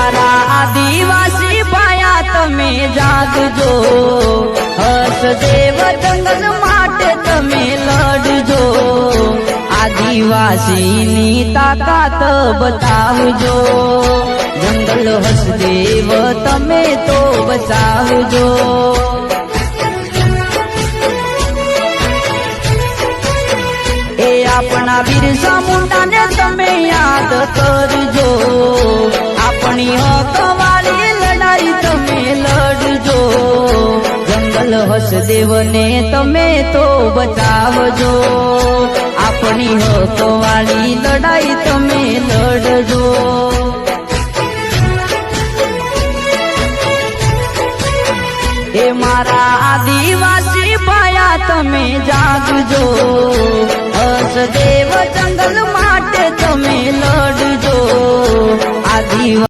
मारा आदिवासी पाया तमे जागजो हसदेव जंगल माटे तमे लड़जो आदिवासीनी ताकात बतावजो जंगल हसदेव तमे तो बचावजो ए अपना बिरसा मुंडा ने तमे याद करजो अपनी हकवाली लड़ाई तमे लड़जो जंगल हसदेव ने तमे तो बचावजो अपनी हकवाली लड़ाई तमे लड़जो ए मारा आदिवासी पाया तमे जागजो हसदेव जंगल माटे तमे लड़जो आदिवासी